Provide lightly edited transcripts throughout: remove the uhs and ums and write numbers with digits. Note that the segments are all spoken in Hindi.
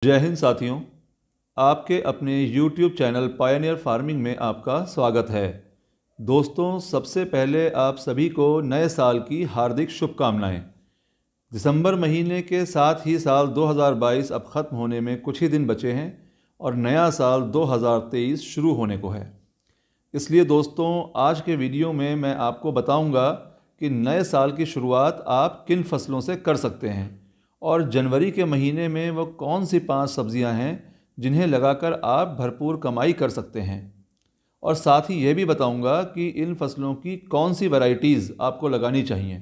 जय हिंद साथियों, आपके अपने YouTube चैनल पायनियर फार्मिंग में आपका स्वागत है। दोस्तों, सबसे पहले आप सभी को नए साल की हार्दिक शुभकामनाएं। दिसंबर महीने के साथ ही साल 2022 अब ख़त्म होने में कुछ ही दिन बचे हैं और नया साल 2023 शुरू होने को है। इसलिए दोस्तों, आज के वीडियो में मैं आपको बताऊंगा कि नए साल की शुरुआत आप किन फसलों से कर सकते हैं और जनवरी के महीने में वो कौन सी 5 सब्जियां हैं जिन्हें लगाकर आप भरपूर कमाई कर सकते हैं। और साथ ही ये भी बताऊंगा कि इन फसलों की कौन सी वैरायटीज़ आपको लगानी चाहिए।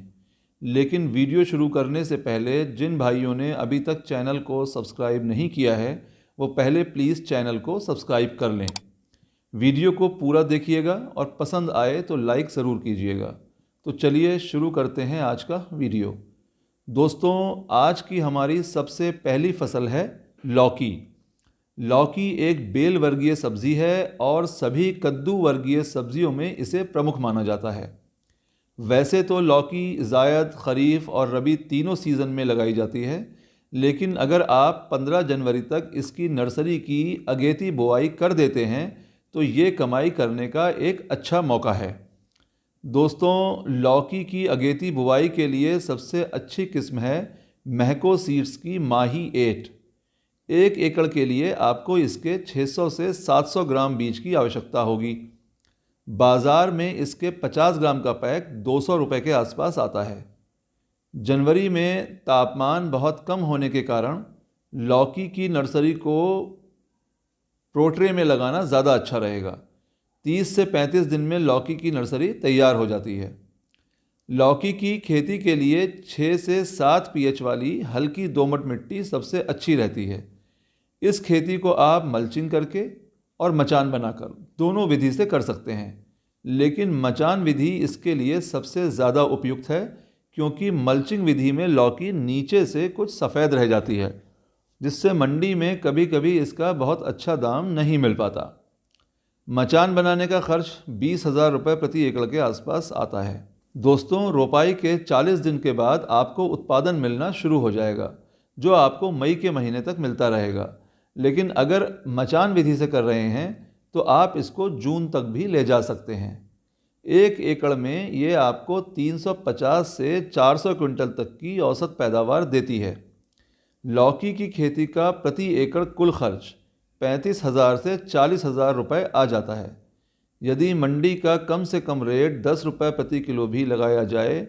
लेकिन वीडियो शुरू करने से पहले जिन भाइयों ने अभी तक चैनल को सब्सक्राइब नहीं किया है वो पहले प्लीज़ चैनल को सब्सक्राइब कर लें। वीडियो को पूरा देखिएगा और पसंद आए तो लाइक ज़रूर कीजिएगा। तो चलिए शुरू करते हैं आज का वीडियो। दोस्तों, आज की हमारी सबसे पहली फसल है लौकी। लौकी एक बेल वर्गीय सब्जी है और सभी कद्दू वर्गीय सब्जियों में इसे प्रमुख माना जाता है। वैसे तो लौकी ज़ायद, खरीफ और रबी तीनों सीज़न में लगाई जाती है, लेकिन अगर आप 15 जनवरी तक इसकी नर्सरी की अगेती बुआई कर देते हैं तो ये कमाई करने का एक अच्छा मौका है। दोस्तों, लौकी की अगेती बुवाई के लिए सबसे अच्छी किस्म है महको सीड्स की माही 8। 1 एकड़ के लिए आपको इसके 600 से 700 ग्राम बीज की आवश्यकता होगी। बाज़ार में इसके 50 ग्राम का पैक 200 रुपये के आसपास आता है। जनवरी में तापमान बहुत कम होने के कारण लौकी की नर्सरी को प्रोट्रे में लगाना ज़्यादा अच्छा रहेगा। 30 से 35 दिन में लौकी की नर्सरी तैयार हो जाती है। लौकी की खेती के लिए 6 से 7 पीएच वाली हल्की दोमट मिट्टी सबसे अच्छी रहती है। इस खेती को आप मल्चिंग करके और मचान बनाकर दोनों विधि से कर सकते हैं, लेकिन मचान विधि इसके लिए सबसे ज़्यादा उपयुक्त है क्योंकि मल्चिंग विधि में लौकी नीचे से कुछ सफ़ेद रह जाती है, जिससे मंडी में कभी कभी इसका बहुत अच्छा दाम नहीं मिल पाता। मचान बनाने का खर्च 20,000 रुपये प्रति एकड़ के आसपास आता है। दोस्तों, रोपाई के 40 दिन के बाद आपको उत्पादन मिलना शुरू हो जाएगा, जो आपको मई के महीने तक मिलता रहेगा। लेकिन अगर मचान विधि से कर रहे हैं तो आप इसको जून तक भी ले जा सकते हैं। 1 एकड़ में ये आपको 350 से 400 क्विंटल तक की औसत पैदावार देती है। लौकी की खेती का प्रति एकड़ कुल खर्च 35,000 से 40,000 रुपये आ जाता है। यदि मंडी का कम से कम रेट 10 रुपये प्रति किलो भी लगाया जाए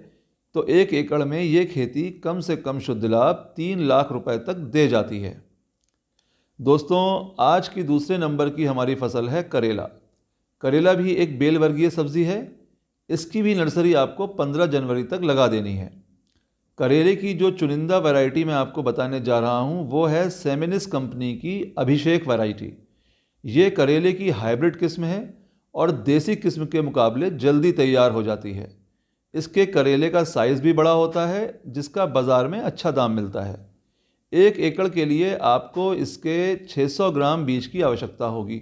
तो 1 एकड़ में ये खेती कम से कम शुद्ध लाभ 3 लाख रुपए तक दे जाती है। दोस्तों, आज की दूसरे नंबर की हमारी फसल है करेला। करेला भी एक बेल वर्गीय सब्जी है। इसकी भी नर्सरी आपको 15 जनवरी तक लगा देनी है। करेले की जो चुनिंदा वैरायटी मैं आपको बताने जा रहा हूँ वो है सेमिनिस कंपनी की अभिषेक वैरायटी। ये करेले की हाइब्रिड किस्म है और देसी किस्म के मुकाबले जल्दी तैयार हो जाती है। इसके करेले का साइज़ भी बड़ा होता है, जिसका बाज़ार में अच्छा दाम मिलता है। 1 एकड़ के लिए आपको इसके 600 ग्राम बीज की आवश्यकता होगी।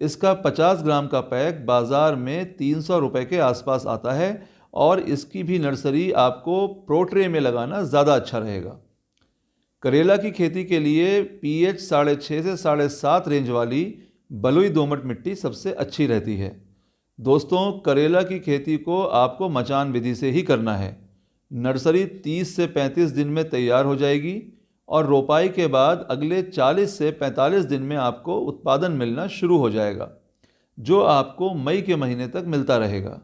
इसका 50 ग्राम का पैक बाज़ार में 300 रुपये के आसपास आता है और इसकी भी नर्सरी आपको प्रोट्रे में लगाना ज़्यादा अच्छा रहेगा। करेला की खेती के लिए पीएच 6.5 से 7.5 रेंज वाली बलुई दोमट मिट्टी सबसे अच्छी रहती है। दोस्तों, करेला की खेती को आपको मचान विधि से ही करना है। नर्सरी 30 से 35 दिन में तैयार हो जाएगी और रोपाई के बाद अगले 40 से 45 दिन में आपको उत्पादन मिलना शुरू हो जाएगा, जो आपको मई के महीने तक मिलता रहेगा।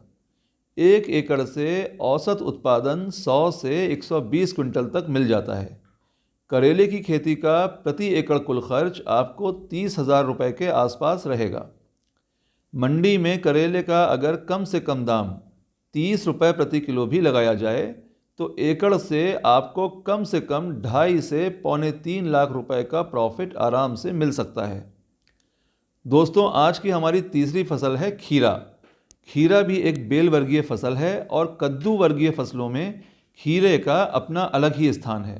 1 एकड़ से औसत उत्पादन 100 से 120 क्विंटल तक मिल जाता है। करेले की खेती का प्रति एकड़ कुल खर्च आपको 30,000 रुपये के आसपास रहेगा। मंडी में करेले का अगर कम से कम दाम 30 रुपये प्रति किलो भी लगाया जाए तो एकड़ से आपको कम से कम 2.5 से 2.25 लाख रुपए का प्रॉफिट आराम से मिल सकता है। दोस्तों, आज की हमारी तीसरी फसल है खीरा। खीरा भी एक बेल वर्गीय फसल है और कद्दू वर्गीय फसलों में खीरे का अपना अलग ही स्थान है।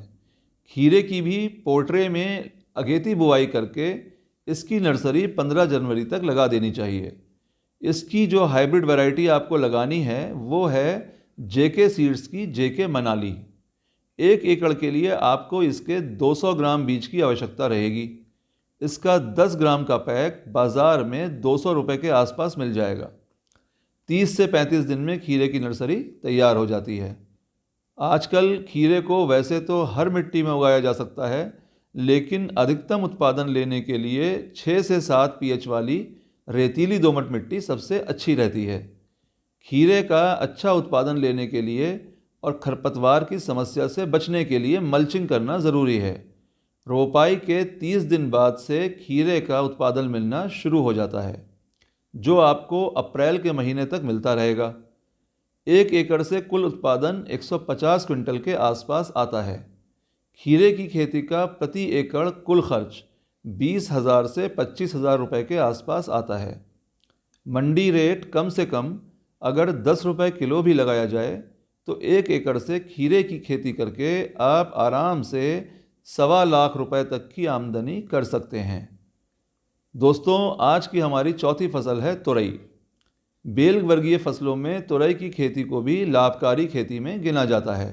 खीरे की भी पोर्ट्रे में अगेती बुआई करके इसकी नर्सरी 15 जनवरी तक लगा देनी चाहिए। इसकी जो हाइब्रिड वैरायटी आपको लगानी है वो है जेके सीड्स की जेके मनाली। 1 एकड़ के लिए आपको इसके 200 ग्राम बीज की आवश्यकता रहेगी। इसका 10 ग्राम का पैक बाज़ार में 200 रुपये के आसपास मिल जाएगा। 30 से 35 दिन में खीरे की नर्सरी तैयार हो जाती है। आजकल खीरे को वैसे तो हर मिट्टी में उगाया जा सकता है, लेकिन अधिकतम उत्पादन लेने के लिए 6 से 7 पीएच वाली रेतीली दोमट मिट्टी सबसे अच्छी रहती है। खीरे का अच्छा उत्पादन लेने के लिए और खरपतवार की समस्या से बचने के लिए मल्चिंग करना ज़रूरी है। रोपाई के 30 दिन बाद से खीरे का उत्पादन मिलना शुरू हो जाता है, जो आपको अप्रैल के महीने तक मिलता रहेगा। 1 एकड़ से कुल उत्पादन 150 क्विंटल के आसपास आता है। खीरे की खेती का प्रति एकड़ कुल खर्च 20,000 से 25,000 रुपये के आसपास आता है। मंडी रेट कम से कम अगर 10 रुपये किलो भी लगाया जाए तो 1 एकड़ से खीरे की खेती करके आप आराम से 1.25 लाख रुपए तक की आमदनी कर सकते हैं। दोस्तों, आज की हमारी चौथी फसल है तुरई। बेल वर्गीय फसलों में तुरई की खेती को भी लाभकारी खेती में गिना जाता है।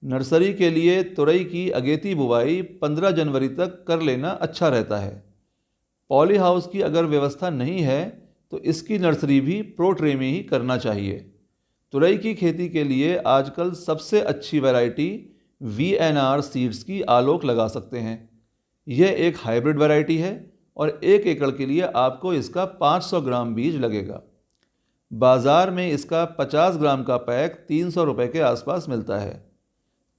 नर्सरी के लिए तुरई की अगेती बुवाई 15 जनवरी तक कर लेना अच्छा रहता है। पॉली हाउस की अगर व्यवस्था नहीं है तो इसकी नर्सरी भी प्रो ट्रे में ही करना चाहिए। तुरई की खेती के लिए आजकल सबसे अच्छी वैरायटी VNR सीड्स की आलोक लगा सकते हैं। यह एक हाइब्रिड वैरायटी है और 1 एकड़ के लिए आपको इसका 500 ग्राम बीज लगेगा। बाज़ार में इसका 50 ग्राम का पैक 300 रुपये के आसपास मिलता है।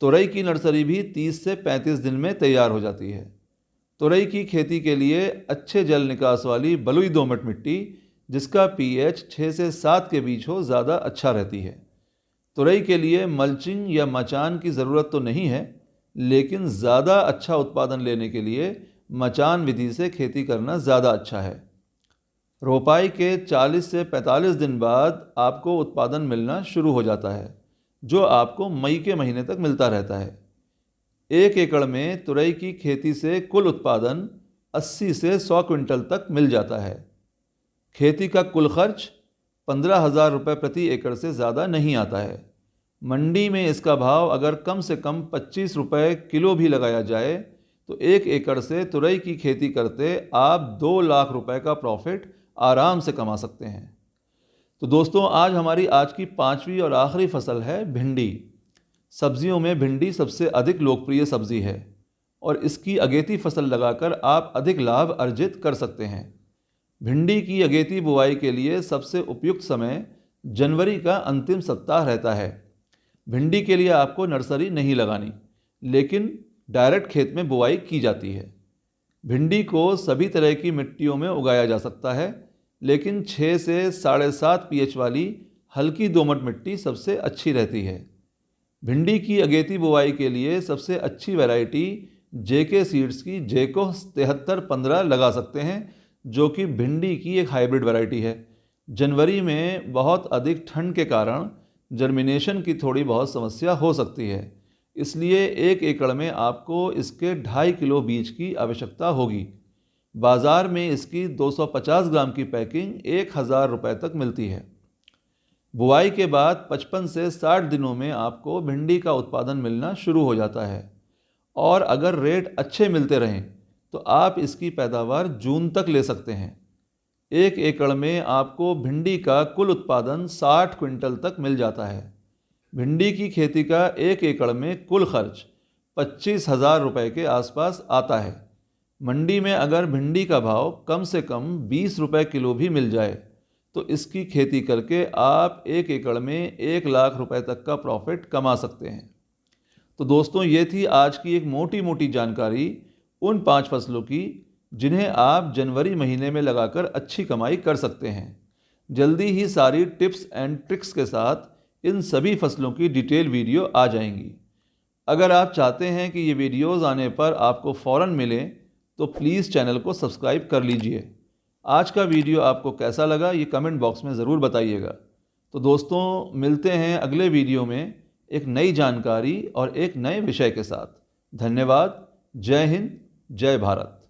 तुरई की नर्सरी भी 30 से 35 दिन में तैयार हो जाती है। तुरई की खेती के लिए अच्छे जल निकास वाली बलुई दोमट मिट्टी, जिसका pH 6 से 7 के बीच हो, ज़्यादा अच्छा रहती है। तुरई के लिए मल्चिंग या मचान की ज़रूरत तो नहीं है, लेकिन ज़्यादा अच्छा उत्पादन लेने के लिए मचान विधि से खेती करना ज़्यादा अच्छा है। रोपाई के 40 से 45 दिन बाद आपको उत्पादन मिलना शुरू हो जाता है, जो आपको मई के महीने तक मिलता रहता है। 1 एकड़ में तुरई की खेती से कुल उत्पादन 80 से 100 क्विंटल तक मिल जाता है। खेती का कुल खर्च 15,000 रुपये प्रति एकड़ से ज़्यादा नहीं आता है। मंडी में इसका भाव अगर कम से कम 25 रुपये किलो भी लगाया जाए तो 1 एकड़ से तुरई की खेती करते आप 2 लाख रुपए का प्रॉफिट आराम से कमा सकते हैं। तो दोस्तों, आज की 5वीं और आखिरी फसल है भिंडी। सब्जियों में भिंडी सबसे अधिक लोकप्रिय सब्जी है और इसकी अगेती फसल लगाकर आप अधिक लाभ अर्जित कर सकते हैं। भिंडी की अगेती बुवाई के लिए सबसे उपयुक्त समय जनवरी का अंतिम सप्ताह रहता है। भिंडी के लिए आपको नर्सरी नहीं लगानी, लेकिन डायरेक्ट खेत में बुवाई की जाती है। भिंडी को सभी तरह की मिट्टियों में उगाया जा सकता है, लेकिन 6 से 7.5 पीएच वाली हल्की दोमट मिट्टी सबसे अच्छी रहती है। भिंडी की अगेती बुवाई के लिए सबसे अच्छी वैरायटी JK सीड्स की JECO 7315 लगा सकते हैं, जो कि भिंडी की एक हाइब्रिड वैरायटी है। जनवरी में बहुत अधिक ठंड के कारण जर्मिनेशन की थोड़ी बहुत समस्या हो सकती है, इसलिए 1 एकड़ में आपको इसके 2.5 किलो बीज की आवश्यकता होगी। बाज़ार में इसकी 250 ग्राम की पैकिंग 1,000 रुपये तक मिलती है। बुआई के बाद 55 से 60 दिनों में आपको भिंडी का उत्पादन मिलना शुरू हो जाता है और अगर रेट अच्छे मिलते रहें तो आप इसकी पैदावार जून तक ले सकते हैं। 1 एकड़ में आपको भिंडी का कुल उत्पादन 60 क्विंटल तक मिल जाता है। भिंडी की खेती का 1 एकड़ में कुल खर्च 25,000 रुपये के आसपास आता है। मंडी में अगर भिंडी का भाव कम से कम 20 रुपये किलो भी मिल जाए तो इसकी खेती करके आप 1 एकड़ में 1 लाख रुपए तक का प्रॉफिट कमा सकते हैं। तो दोस्तों, ये थी आज की एक मोटी मोटी जानकारी उन 5 फसलों की जिन्हें आप जनवरी महीने में लगाकर अच्छी कमाई कर सकते हैं। जल्दी ही सारी टिप्स एंड ट्रिक्स के साथ इन सभी फसलों की डिटेल वीडियो आ जाएंगी। अगर आप चाहते हैं कि ये वीडियोज़ आने पर आपको फ़ौरन मिले तो प्लीज़ चैनल को सब्सक्राइब कर लीजिए। आज का वीडियो आपको कैसा लगा ये कमेंट बॉक्स में ज़रूर बताइएगा। तो दोस्तों, मिलते हैं अगले वीडियो में एक नई जानकारी और एक नए विषय के साथ। धन्यवाद। जय हिंद, जय भारत।